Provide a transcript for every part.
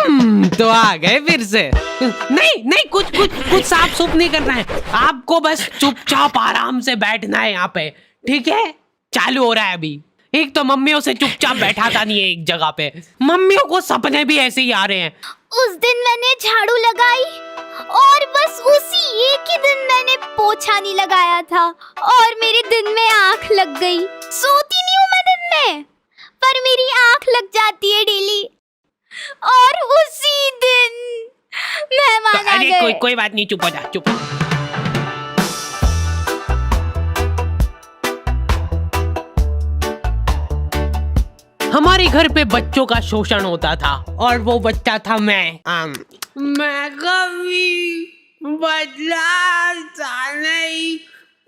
तो आ गए फिर से। नहीं नहीं, कुछ कुछ कुछ साफ सुफ नहीं करना है आपको, बस चुपचाप आराम से बैठना है यहाँ पे, ठीक है? चालू हो रहा है अभी। एक तो मम्मियों से चुपचाप बैठाता नहीं है एक जगह पे, मम्मियों को सपने भी ऐसे ही आ रहे हैं। उस दिन मैंने झाड़ू लगाई और बस उसी एक ही दिन मैंने पोछा नहीं लगाया था और मेरे दिन में आंख लग गई। सोती नहीं हूँ मैं दिन में, पर मेरी आंख लग जाती है डेली और उसी दिन मेहमान आ गए। कोई बात नहीं, चुप हो जा, चुप। हमारे घर पे बच्चों का शोषण होता था और वो बच्चा था मैं कभी बदलाता नहीं,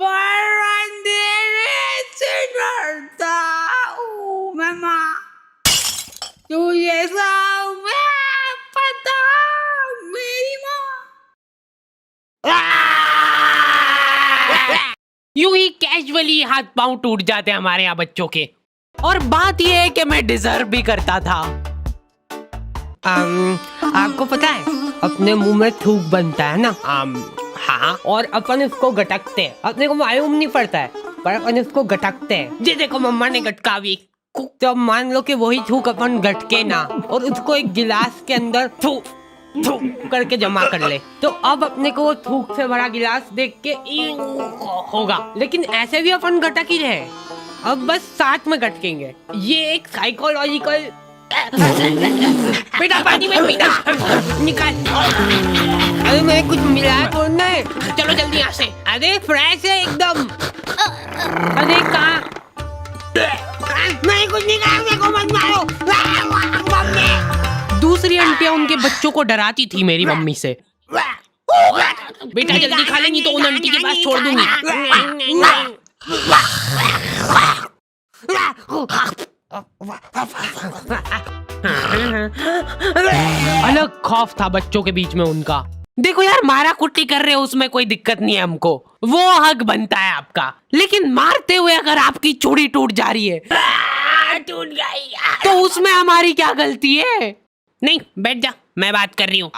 पर अंधेरे से डरता हूँ मैं माँ, तुझे सब पता मेरी माँ। यूं ही कैजुअली हाथ पांव टूट जाते हमारे यहाँ बच्चों के। और बात यह है कि मैं डिजर्व भी करता था। आपको पता है अपने मुंह में थूक बनता है ना? हाँ, और अपन इसको गटकते हैं, अपने को मालूम नहीं पड़ता है पर अपन इसको गटकते हैं। जी देखो मम्मा ने गटका भी, तो मान लो कि वही थूक अपन गटके ना और उसको एक गिलास के अंदर थूक थूक करके जमा कर ले, तो अब अपने को वो थूक से भरा गिलास देख के होगा, लेकिन ऐसे भी अपन गटक ही रहे, अब बस साथ में गटकेंगे। ये एक साइकोलॉजिकल। बेटा पानी में पीना निकाल। अरे मैं कुछ मिला तो नहीं, चलो जल्दी यहाँ से। अरे फ्रेश है एकदम। अरे कहाँ? मैं कुछ नहीं कहा, मेरे को मत मारो। दूसरी आंटियां उनके बच्चों को डराती थी मेरी मम्मी से। बेटा जल्दी खा ले, नहीं तो उन आंटी के पास छोड़ दूंगी। अलग खौफ था बच्चों के बीच में उनका। देखो यार, मारा कुट्टी कर रहे हो उसमें कोई दिक्कत नहीं है हमको, वो हक बनता है आपका, लेकिन मारते हुए अगर आपकी चूड़ी टूट जा रही है टूट गई तो उसमें हमारी क्या गलती है? नहीं बैठ जा, मैं बात कर रही हूँ।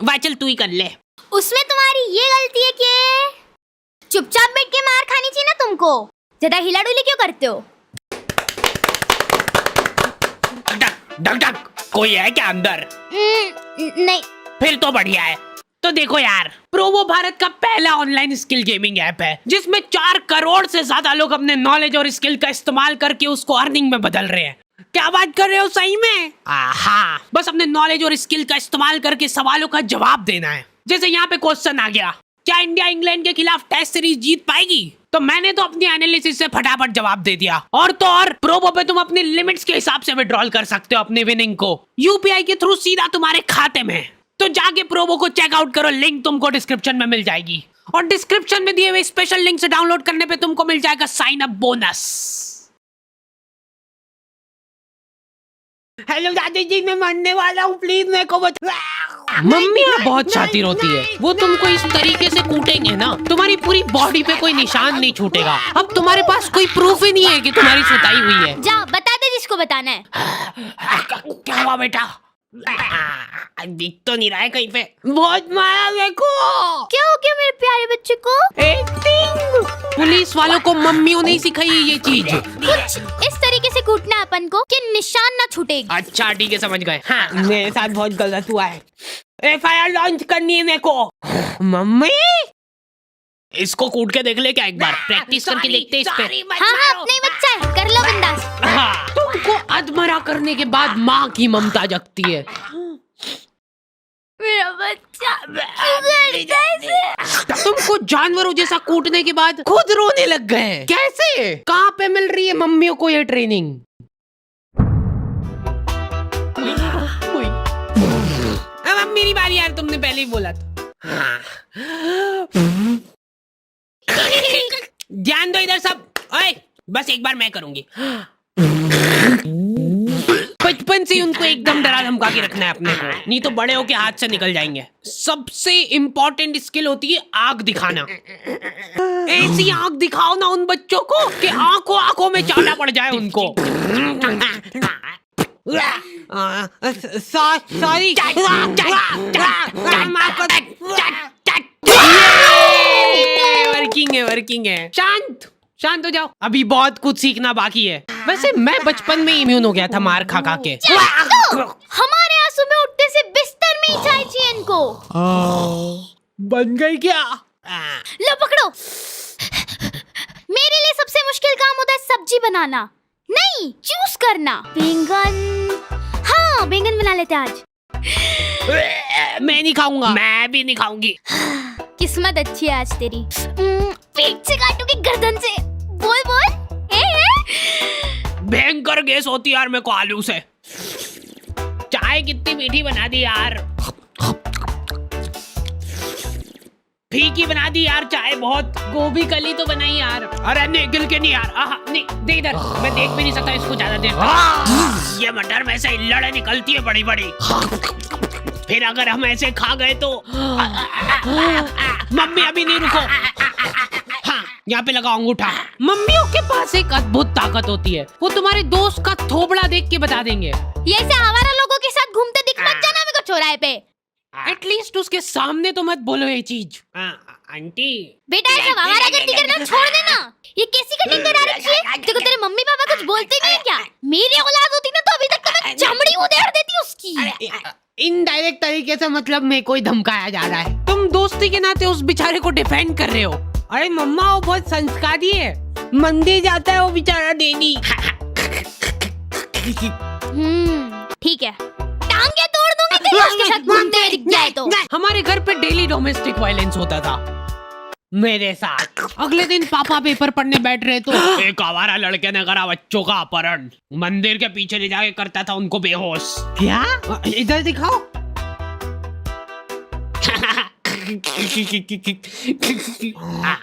वाह चल तू ही कर ले। उसमें तुम्हारी ये गलती है कि चुपचाप बैठ के मार खानी चाहिए ना तुमको, ज्यादा हिला डुली क्यों करते हो? डक डक कोई है क्या अंदर? नहीं। फिर तो बढ़िया है। तो देखो यार, प्रोवो भारत का पहला ऑनलाइन स्किल गेमिंग ऐप है जिसमें 4 करोड़ से ज्यादा लोग अपने नॉलेज और स्किल का इस्तेमाल करके उसको अर्निंग में बदल रहे हैं। क्या बात कर रहे हो सही में? हाँ, बस अपने नॉलेज और स्किल का इस्तेमाल करके सवालों का जवाब देना है। जैसे यहाँ पे क्वेश्चन आ गया, क्या इंडिया इंग्लैंड के खिलाफ टेस्ट सीरीज जीत पाएगी? तो मैंने तो अपनी एनालिसिस से फटाफट जवाब दे दिया। और तो और प्रोबो पे तुम अपनी लिमिट्स के हिसाब से विड्रॉल कर सकते हो अपने विनिंग को यूपीआई के थ्रू सीधा तुम्हारे खाते में। तो जाके प्रोबो को चेकआउट करो, लिंक तुमको डिस्क्रिप्शन में मिल जाएगी और डिस्क्रिप्शन में दिए हुए स्पेशल लिंक से डाउनलोड करने पे तुमको मिल जाएगा साइन अप बोनस। हेलो दादी जी, मैं मरने वाला हूँ, प्लीज मेरे को बचा। मम्मी बहुत शातिर होती है, वो तुमको इस तरीके से कूटेंगे ना तुम्हारी पूरी बॉडी पे कोई निशान नहीं छूटेगा। अब तुम्हारे पास कोई प्रूफ ही नहीं है कि तुम्हारी सुताई हुई है। जा बता दे जिसको बताना है। क्या हुआ बेटा? दिख तो नहीं रहा है कहीं पे। बहुत मारा मेरे को। क्या हो गया मेरे प्यारे बच्चे को? एक्टिंग। पुलिस वालों को मम्मियों ने सिखाई है ये चीज। कुछ इस तरीके से कूटना है अपन को कि निशान ना छूटेगी। अच्छा ठीक है, समझ गए। हाँ, मेरे साथ बहुत गलत हुआ है, एफआईआर लॉन्च करनी है मेरे को। मम्मी इसको कूट के देख ले क्या, एक बार प्रैक्टिस करके देखते हैं इस पे। हाँ अपना ही बच्चा है, कर लो बिंदास। हाँ, तुमको अधमरा करने के बाद माँ की ममता जगती है। मेरा बच्चा तुमको जानवरों जैसा कूटने के बाद खुद रोने लग गए। कैसे? कहाँ पे मिल रही है मम्मियों को ये ट्रेनिंग? अब मेरी बारी यार, तुमने पहले ही बोला था। ध्यान दो इधर सब। ओए, बस एक बार मैं करूंगी। बचपन से उनको एकदम डरा धमका के रखना है अपने को, नहीं तो बड़े होके हाथ से निकल जाएंगे। सबसे इम्पोर्टेंट स्किल होती है आंख दिखाना। ऐसी आंख दिखाओ ना उन बच्चों को कि आंखों आंखों में चाटा पड़ जाए उनको। सॉरी। वर्किंग है। शांत शांत हो जाओ, अभी बहुत कुछ सीखना बाकी है। वैसे मैं बचपन में इम्यून हो गया था मार खा खा के। हमारे यहाँ सुबह उठते से बिस्तर में ही चाय चाहिए इनको। बन गई क्या? लो पकड़ो। मेरे लिए सबसे मुश्किल काम होता है सब्जी बनाना, नहीं चूज करना। बैंगन, हाँ बैंगन बना लेते आज। मैं नहीं खाऊंगा। मैं भी नहीं खाऊंगी। किस्मत अच्छी है आज तेरी। पेट से काटूंगी गर्दन से। बोल बोल। भयंकर गैस होती है यार मेरे को आलू से। चाय कितनी मीठी बना दी यार, फीकी बना दी यार चाय बहुत। गोभी कली तो बनाई यार। अरे नहीं गिल के नहीं यार। नहीं दे इधर, मैं देख भी नहीं सकता इसको ज्यादा देर। ये मटर में से इल्लड़े निकलती है बड़ी बड़ी, फिर अगर हम ऐसे खा गए तो। मम्मी अभी नहीं, रुको। हाँ यहाँ पे लगाओ अंगूठा। मम्मियों के पास एक अद्भुत ताकत होती है, वो तुम्हारे दोस्त का थोबड़ा देख के बता देंगे। ये ऐसे आवारा लोगों के साथ घूमते दिख मत जाना मेरे को चौराहे पे। एटलीस्ट उसके सामने तो मत बोलो ये चीज। आंटी बेटा ऐसा आवारागर्दी करना छोड़ देना। ये कैसी कटिंग करा रखी है? देखो तेरे मम्मी पापा कुछ बोलते नहीं है क्या? मेरी औलाद होती ना तो अभी तक तो मैं चमड़ी उधेड़ देती उसकी। इनडायरेक्ट तरीके से मतलब मेरे को ही धमकाया जा रहा है। तुम दोस्ती के नाते उस बेचारे को डिफेंड कर रहे हो। अरे मम्मा वो बहुत संस्कारी है, मंदिर जाता है वो बेचारा डेली। ठीक है, टांगे तोड़ दूंगी तेरी उसके साथ घूमते हुए दिख जाए तो। हमारे घर पे डेली डोमेस्टिक वायलेंस होता था मेरे साथ। अगले दिन पापा पेपर पढ़ने बैठ रहे तो एक आवारा लड़के ने करा बच्चों का अपहरण, मंदिर के पीछे ले जाके करता था उनको बेहोश। क्या? इधर दिखाओ।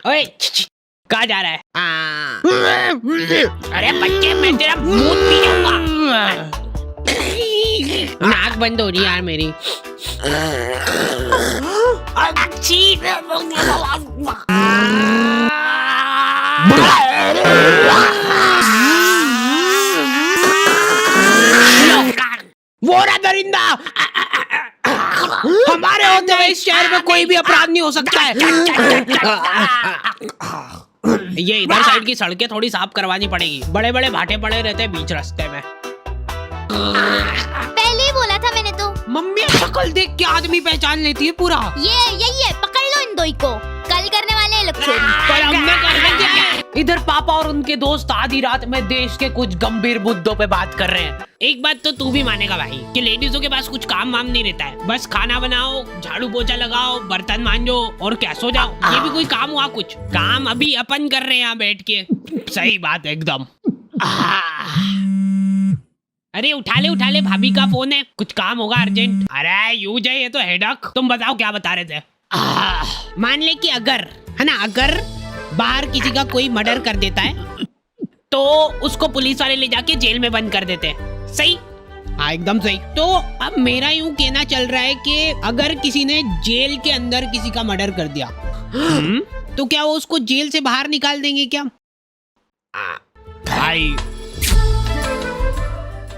ओए कहाँ जा रहा है? अरे बच्चे मैं तेरा मुंह पी जाऊंगा। नाक बंद हो रही यार मेरी। वो रहा दरिंदा। हमारे होते हुए इस शहर में कोई भी अपराध नहीं हो सकता है। ये इधर साइड की सड़कें थोड़ी साफ करवानी पड़ेगी, बड़े बड़े भाटे पड़े रहते हैं बीच रास्ते में। पहले ही बोला था मैंने तो। मम्मी शक्ल देख के आदमी पहचान लेती है पूरा। ये यही है, पकड़ लो इन दोई को, कल करने वाले हैं लोग चोरी। पर हमने करने क्या है? इधर पापा और उनके दोस्त आधी रात में देश के कुछ गंभीर मुद्दों पे बात कर रहे हैं। एक बात तो तू भी मानेगा भाई कि लेडीजों के पास कुछ काम वाम नहीं रहता है, बस खाना बनाओ, झाड़ू पोछा लगाओ, बर्तन मांजो और क्या सो जाओ। ये भी कोई काम हुआ? कुछ काम अभी अपन कर रहे हैं यहाँ बैठ के। सही बात है एकदम। अरे उठा ले भाभी का फोन है, कुछ काम होगा अर्जेंट। अरे यूज है ये तो हेडक। तुम बताओ क्या बता रहे थे? मान ले कि अगर है ना, अगर बाहर किसी का कोई मर्डर कर देता है तो उसको पुलिस वाले ले जाके जेल में बंद कर देते हैं। सही? हाँ एकदम सही। तो अब मेरा यूं कहना चल रहा है कि अगर किसी ने जेल के अंदर किसी का मर्डर कर दिया तो क्या वो उसको जेल से बाहर निकाल देंगे क्या? भाई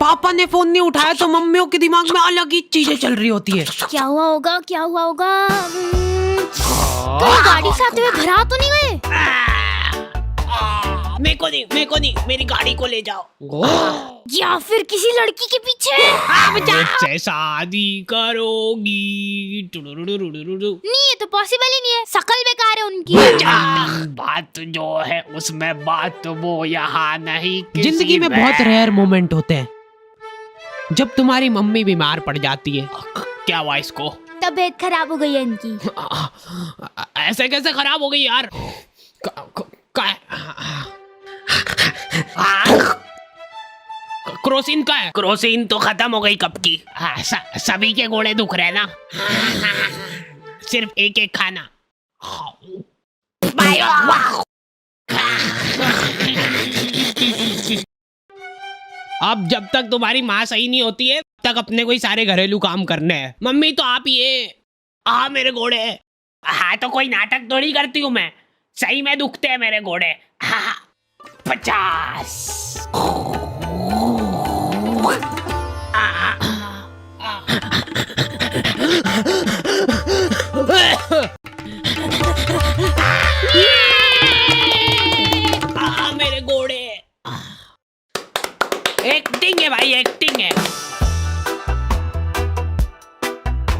पापा ने फोन नहीं उठाया तो मम्मियों के दिमाग में अलग ही चीजें चल रही होती है। क्या हुआ होगा? कोई गाड़ी से आते हुए घर आ तो नहीं गए? मेरे को नहीं, मेरी गाड़ी को ले जाओ। या फिर किसी लड़की के पीछे? मुझसे शादी करोगी? नहीं, ये तो पॉसिबल ही नहीं है, शकल बेकार है उनकी। बात जो है उसमें बात वो यहाँ नहीं। जिंदगी में बहुत रेयर मोमेंट होते हैं जब तुम्हारी मम्मी बीमार पड़ जाती है। क्या हुआ इसको? तबीयत खराब हो गई है इनकी। ऐसे कैसे खराब हो गई यार? क्रोसिन का है? क्रोसिन तो खत्म हो गई कब की। सभी के घोड़े दुख रहे ना, सिर्फ एक एक खाना। अब जब तक तुम्हारी माँ सही नहीं होती है तक अपने को ही सारे घरेलू काम करने हैं। मम्मी तो आप ये मेरे घोड़े। हाँ तो कोई नाटक थोड़ी करती हूँ मैं, सही में दुखते हैं मेरे घोड़े। 50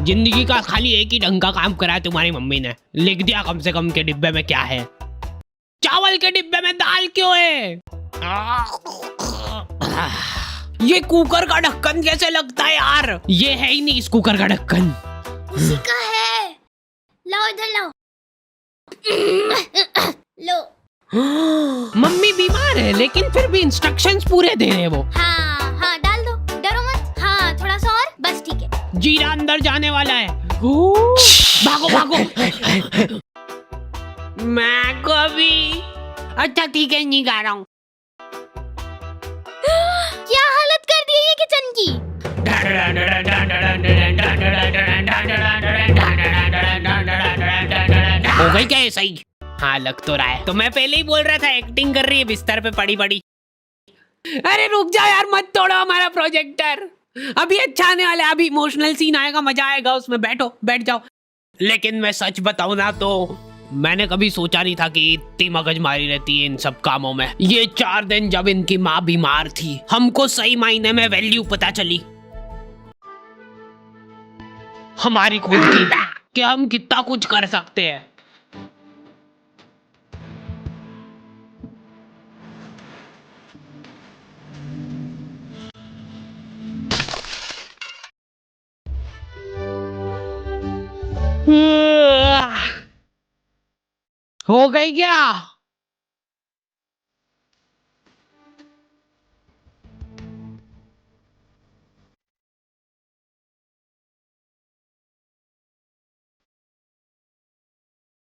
जिंदगी का खाली एक ही ढंग का काम करा है तुम्हारी मम्मी ने, लिख दिया कम से कम के डिब्बे में क्या है। चावल के डिब्बे में दाल क्यों है? ये कुकर का ढक्कन कैसे लगता है यार? ये है ही नहीं इस कुकर का ढक्कन। उसी का है, लाओ इधर लाओ। लो। मम्मी बीमार है लेकिन फिर भी इंस्ट्रक्शंस पूरे दे रहे हैं वो। हाँ हाँ डाल दो, डरो मत। हाँ थोड़ा सा और, बस ठीक है। जीरा अंदर जाने वाला है। भागो भागो। मैं कभी, अच्छा ठीक है नहीं गा रहा हूँ। क्या हालत कर दी है ये किचन की। हो गई क्या ये सही? हाँ लग तो रहा है। तो मैं पहले ही बोल रहा था एक्टिंग कर रही है बिस्तर पे पड़ी पड़ी। अरे रुक जाओ यार, मत तोड़ो हमारा प्रोजेक्टर। अभी अच्छा आने वाला है, अभी इमोशनल सीन आएगा, मजा आएगा उसमें। बैठो बैठ जाओ। लेकिन मैं सच बताऊं ना तो मैंने कभी सोचा नहीं था कि इतनी मगजमारी रहती है इन सब कामों में। ये 4 दिन जब इनकी माँ बीमार थी, हमको सही मायने में वैल्यू पता चली हमारी खुद की, कि हम कितना कुछ कर सकते हैं। हो गई क्या?